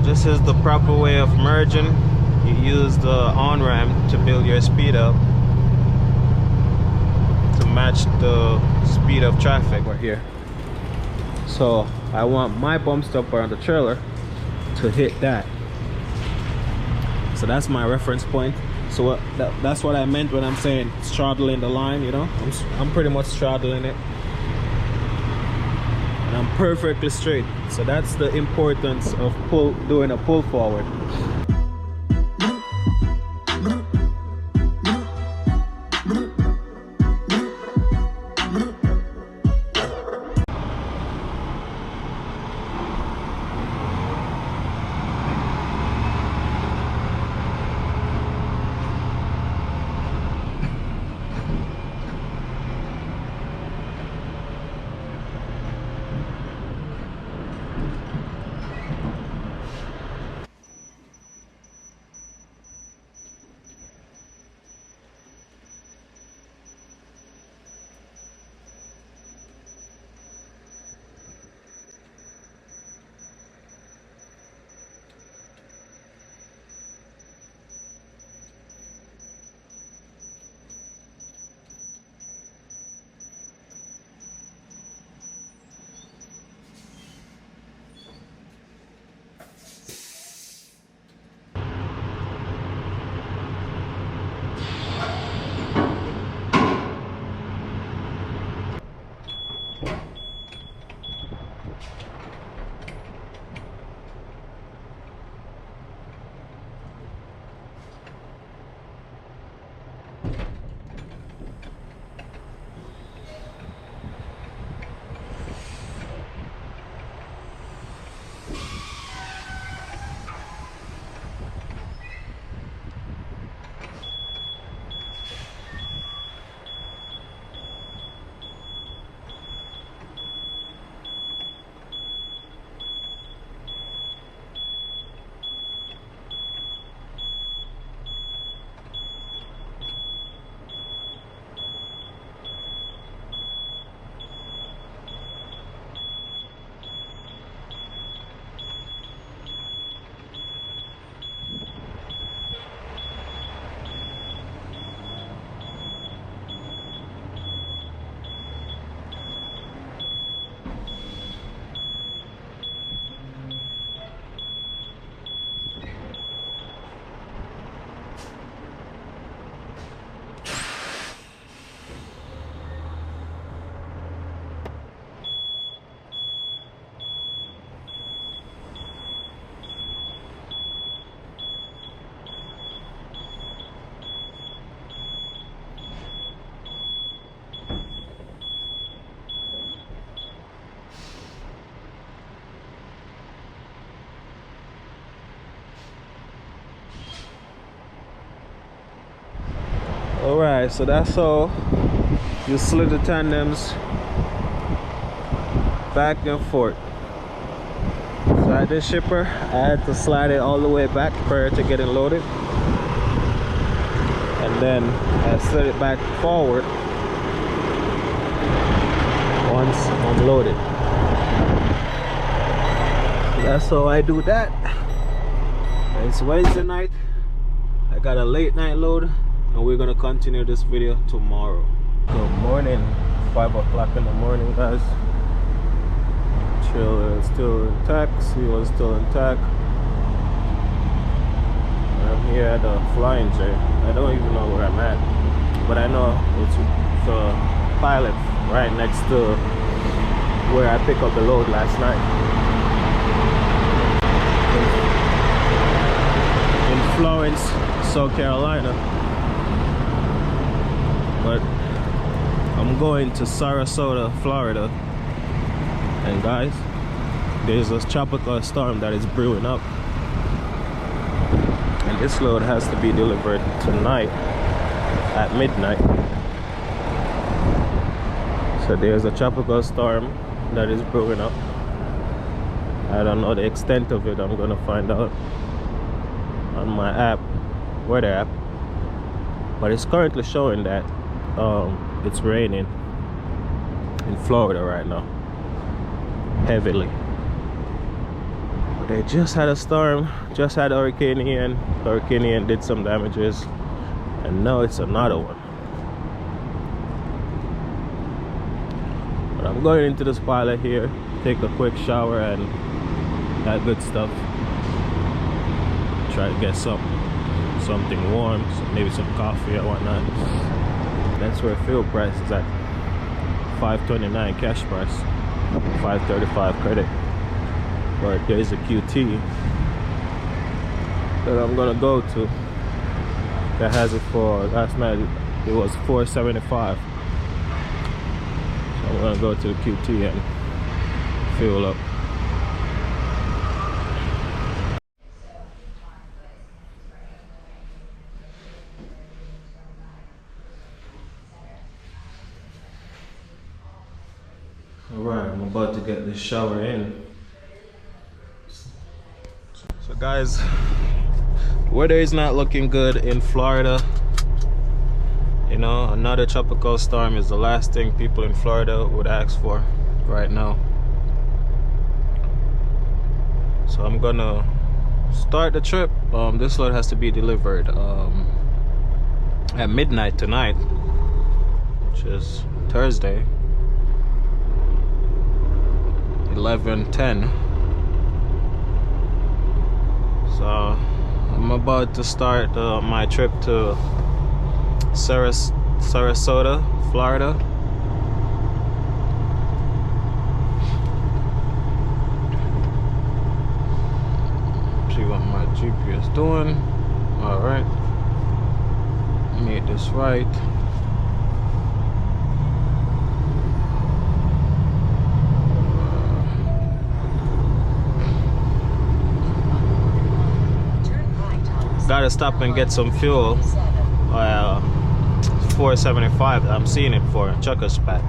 This is the proper way of merging. You use the on-ramp to build your speed up to match the speed of traffic right here. So I want my bump stopper on the trailer to hit that. So that's my reference point. So that's what I meant when I'm saying straddling the line, you know. I'm pretty much straddling it. And I'm perfectly straight. So that's the importance of doing a pull forward. Alright, so that's how you slid the tandems back and forth. So at this shipper, I had to slide it all the way back prior to getting loaded. And then I slid it back forward once I'm loaded. So that's how I do that. It's Wednesday night. I got a late night load. And we're gonna continue this video tomorrow. Good morning, 5 o'clock in the morning, guys. Trailer is still intact, seal is still intact. I'm here at the Flying J. I don't even know where I'm at, but I know it's the pilot right next to where I picked up the load last night in Florence, South Carolina. But I'm going to Sarasota, Florida, and guys, there's a tropical storm that is brewing up, and this load has to be delivered tonight at midnight. So there's a tropical storm that is brewing up. I don't know the extent of it. I'm gonna find out on my app, weather app, but it's currently showing that it's raining in Florida right now, heavily. They just had a storm, just had Hurricane Ian. Hurricane Ian did some damages, and now it's another one. But I'm going into this pilot here, take a quick shower and that good stuff. Try to get something warm, maybe some coffee or whatnot. That's where fuel price is at. $5.29 cash price, $5.35 credit. But there's a QT that I'm gonna go to that has it for last night. It was $4.75. So I'm gonna go to the QT and fuel up. Alright, I'm about to get this shower in. So guys, weather is not looking good in Florida. You know, another tropical storm is the last thing people in Florida would ask for right now. So I'm gonna start the trip. This load has to be delivered at midnight tonight, which is Thursday, 11:10. So I'm about to start my trip to Sarasota, Florida. See what my GPS doing. All right, made this right. Gotta stop and get some fuel. $4.75 I'm seeing it for Chuckers Pack.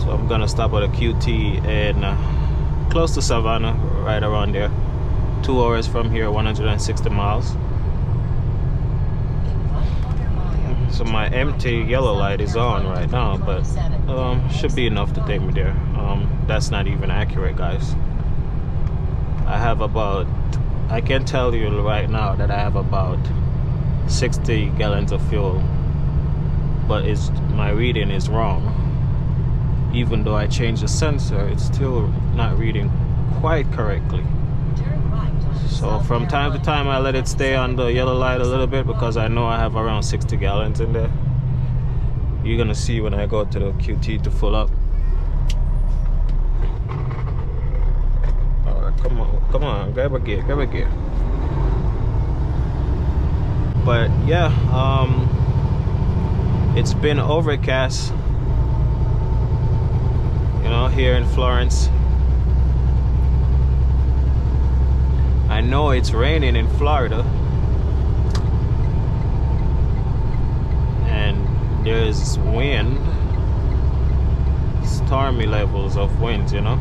So I'm gonna stop at a QT in close to Savannah, right around there. 2 hours from here, 160 miles. So my empty yellow light is on right now, but should be enough to take me there. That's not even accurate, guys. I can tell you right now that I have about 60 gallons of fuel, but my reading is wrong. Even though I changed the sensor, it's still not reading quite correctly. So from time to time I let it stay on the yellow light a little bit because I know I have around 60 gallons in there. You're gonna see when I go to the QT to fill up. Come on, grab a gear. But yeah, it's been overcast, you know, here in Florence. I know it's raining in Florida, and there's wind, stormy levels of winds, you know.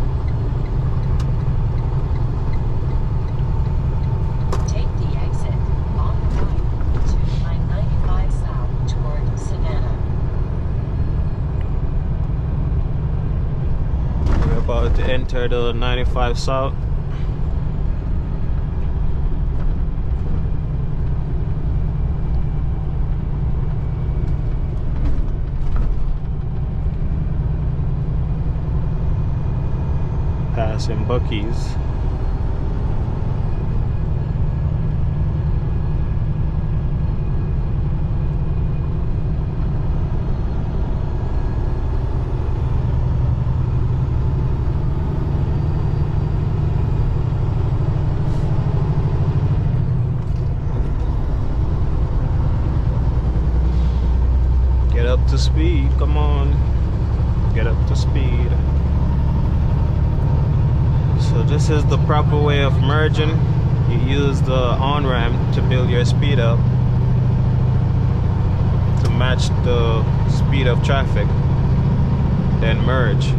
About to enter the 95 South. Passing Buc-ee's. Up to speed, come on, get up to speed. So this is the proper way of merging. You use the on-ramp to build your speed up to match the speed of traffic, then merge.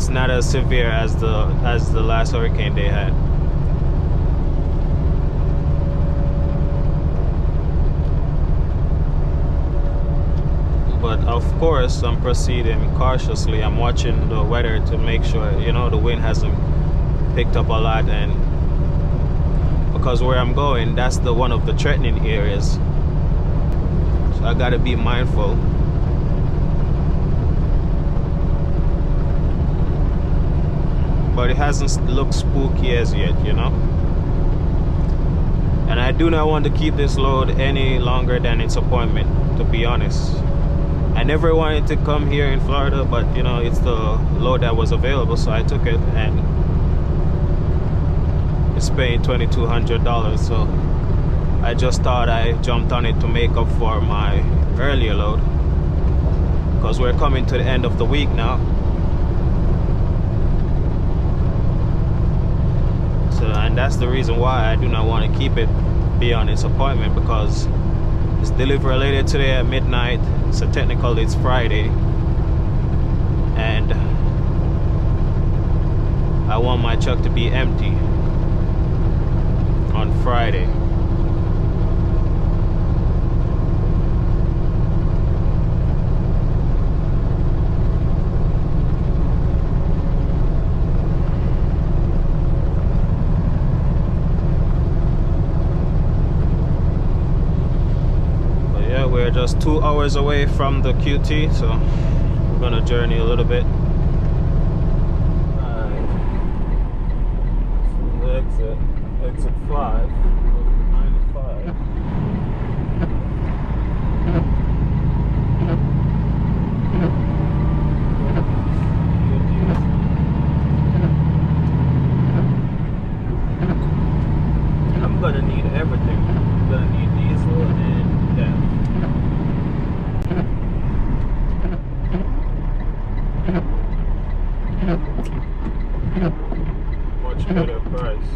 it's not as severe as the last hurricane they had. But of course, I'm proceeding cautiously. I'm watching the weather to make sure, you know, the wind hasn't picked up a lot, and because where I'm going, that's the one of the threatening areas. So I gotta be mindful. But it hasn't looked spooky as yet, you know. And I do not want to keep this load any longer than its appointment, to be honest. I never wanted to come here in Florida, but you know, it's the load that was available, so I took it, and it's paying $2,200. So I just thought I jumped on it to make up for my earlier load, because we're coming to the end of the week now. So, and that's the reason why I do not want to keep it beyond its appointment, because it's delivered later today at midnight. So technically it's Friday, and I want my truck to be empty on Friday. We're just 2 hours away from the QT, so we're gonna journey a little bit. Right. Exit 5, 95. I'm gonna need everything. I'm gonna need diesel and gas. Much better price.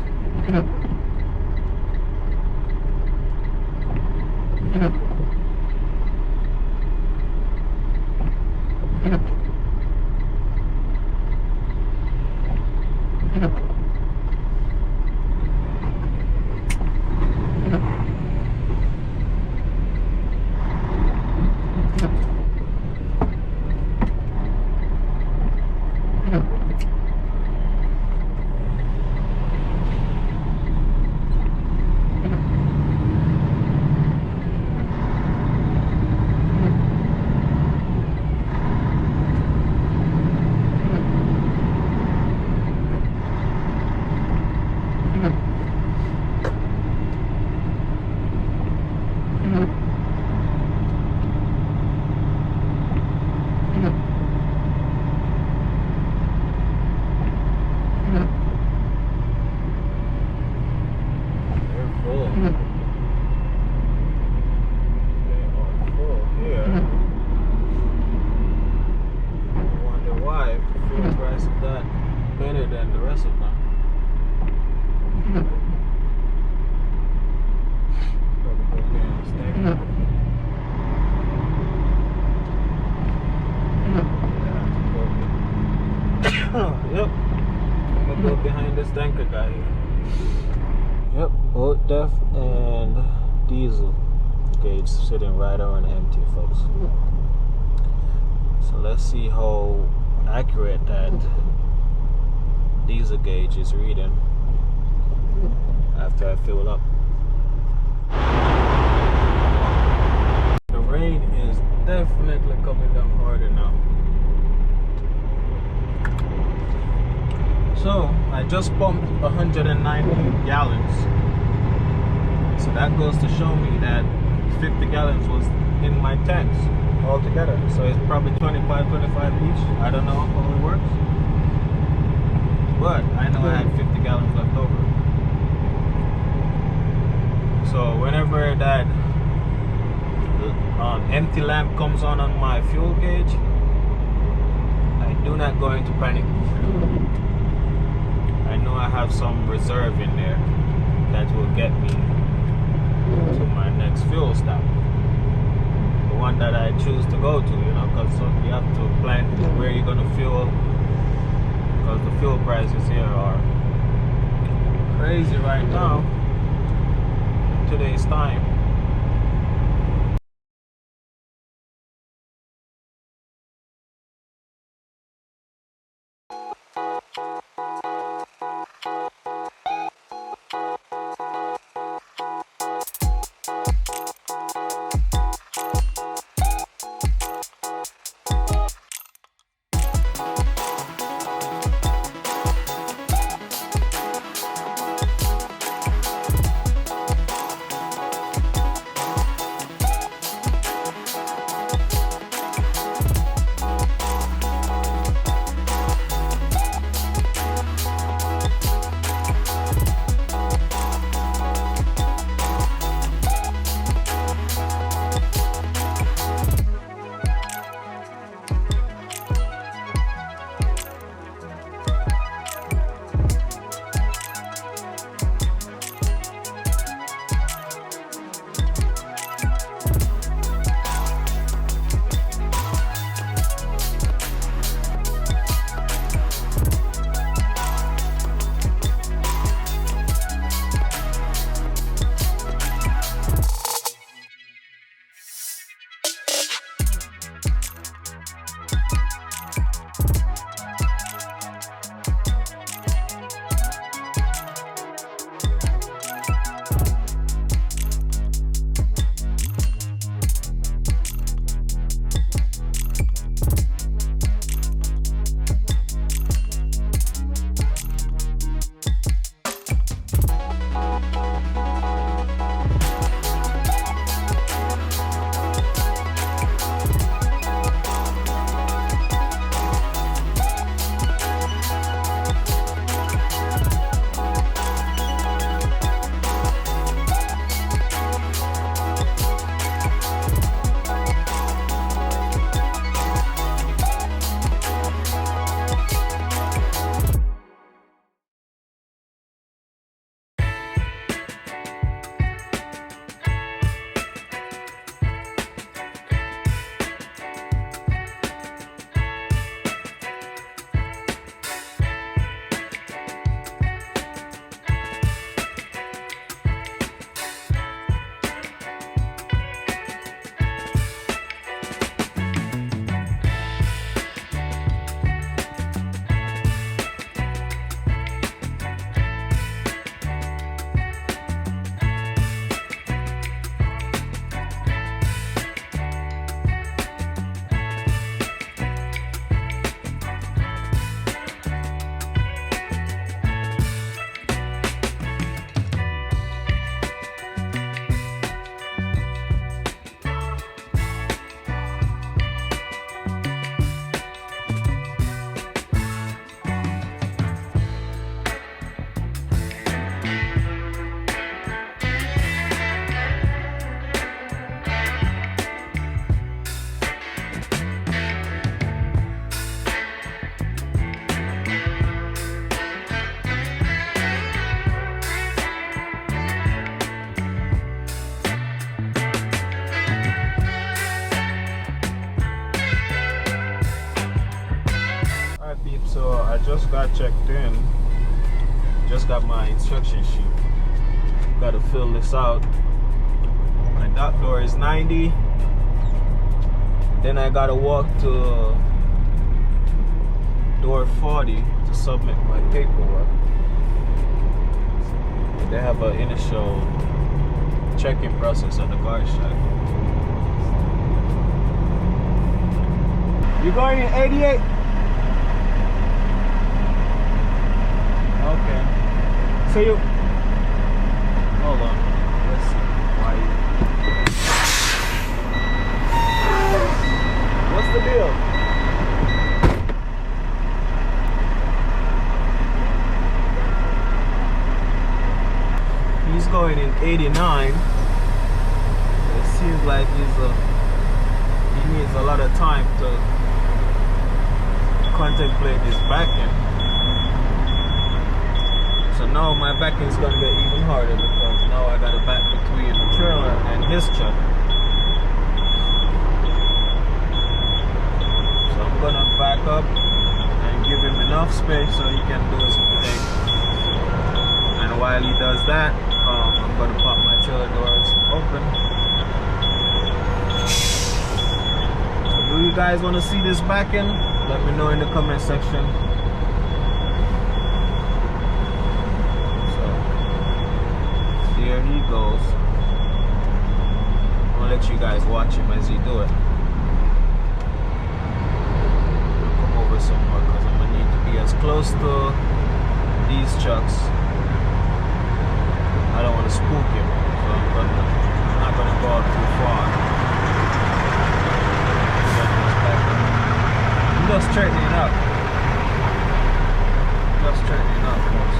Yep, I'm gonna go behind this tanker guy here. Yep, both DEF and diesel gauge sitting right on empty, folks. So let's see how accurate that diesel gauge is reading after I fill up. The rain is definitely coming down harder now. So I just pumped 190 gallons. So that goes to show me that 50 gallons was in my tanks altogether. So it's probably 25 each. I don't know how it works, but I know I had 50 gallons left over. So whenever that empty lamp comes on my fuel gauge, I do not go into panic. I know I have some reserve in there that will get me to my next fuel stop, the one that I choose to go to, you know, because you have to plan where you're gonna fuel because the fuel prices here are crazy right now. Today's time. So I just got checked in, just got my instruction sheet. Got to fill this out. My dock door is 90. Then I got to walk to door 40 to submit my paperwork. They have an initial check-in process at the guard shack. You going in 88? Okay. So you... Hold on. Let's see. Why? What's the deal? He's going in 89. It seems like he needs a lot of time to contemplate his backing. So now my backing is going to get even harder because now I got to back between the trailer and his truck. So I'm going to back up and give him enough space so he can do his thing. And while he does that, I'm gonna pop my trailer doors open. So do you guys want to see this back end? Let me know in the comment section. So here he goes. I'm gonna let you guys watch him as he do it. I'll come over some more because I'm gonna need to be as close to these trucks. I don't want to spook him, so I'm not gonna go out too far. I'm just straightening up. Just straightening up, folks.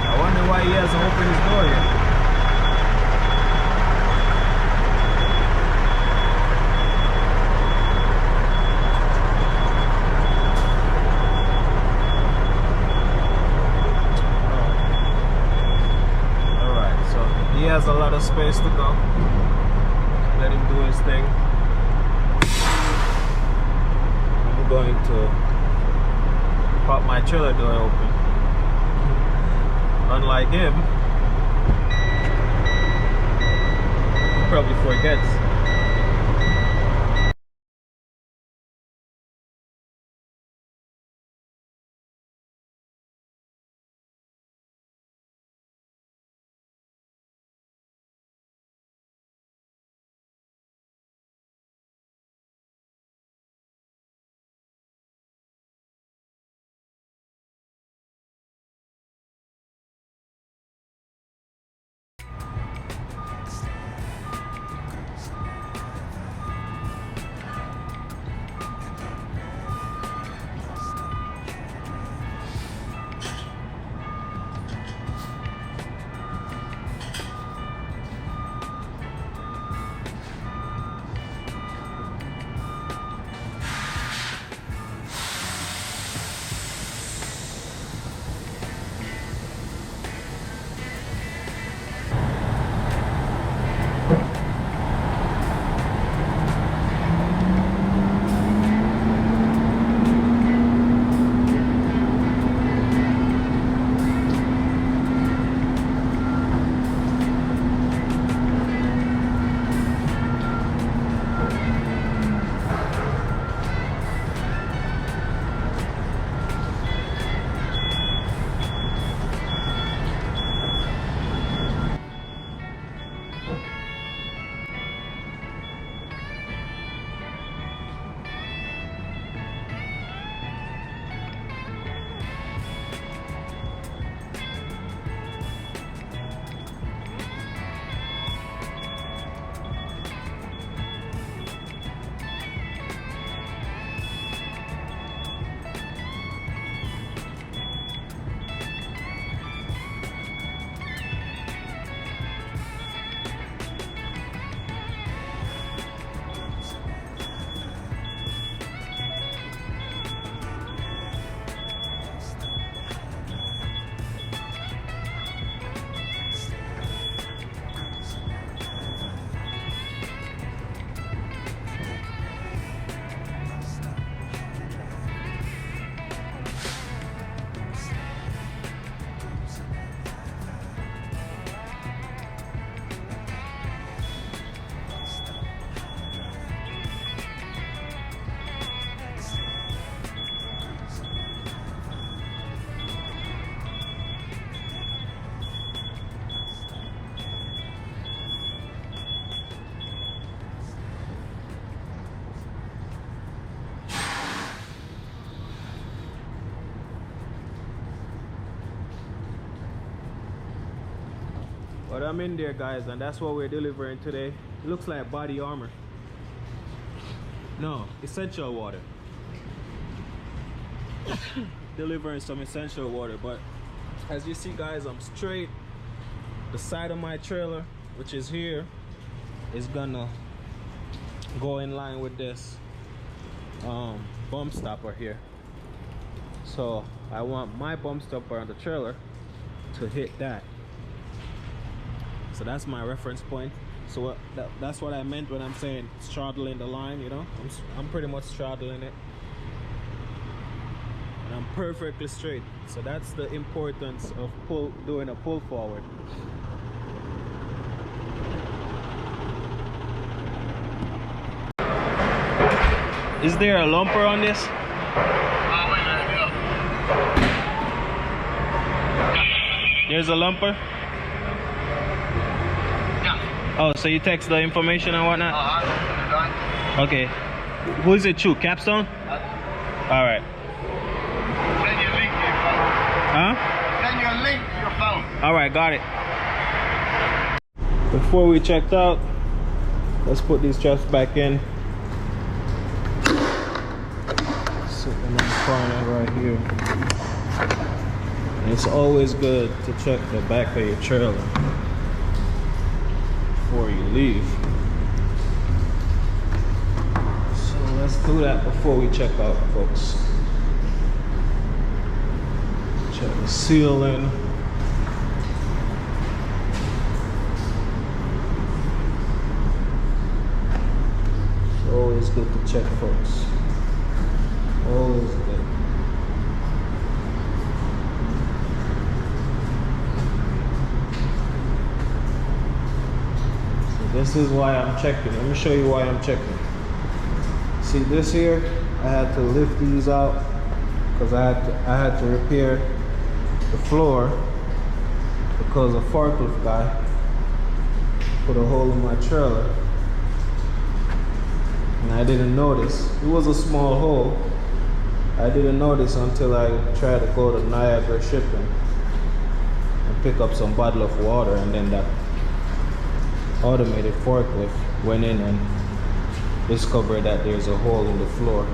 I wonder why he hasn't opened his door yet. He has a lot of space to go. Let him do his thing. I'm going to pop my trailer door open. Unlike him, he probably forgets. But I'm in there, guys, and that's what we're delivering today. It looks like body armor. No, essential water. Delivering some essential water. But as you see, guys, I'm straight. The side of my trailer, which is here, is gonna go in line with this bump stopper here. So I want my bump stopper on the trailer to hit that. So that's my reference point. So that's what I meant when I'm saying straddling the line, you know. I'm pretty much straddling it. I'm perfectly straight. So that's the importance of doing a pull forward. Is there a lumper on this? Wait a minute, yeah. There's a lumper? Yeah. Oh, so you text the information and whatnot? Okay. Who is it to? Capstone? Alright. Send your link to your phone. Huh? Send your link to your phone. Alright, got it. Before we checked out, let's put these straps back in. Sitting in the corner right here. And it's always good to check the back of your trailer before you leave. So let's do that before we check out, folks. Check the ceiling. It's always good to check, folks. Always good. So this is why I'm checking. Let me show you why I'm checking. See this here? I had to lift these out because I had to repair the floor because a forklift guy put a hole in my trailer and I didn't notice. It was a small hole. I didn't notice until I tried to go to Niagara Shipping and pick up some bottle of water, and then that automated forklift went in and discovered that there's a hole in the floor.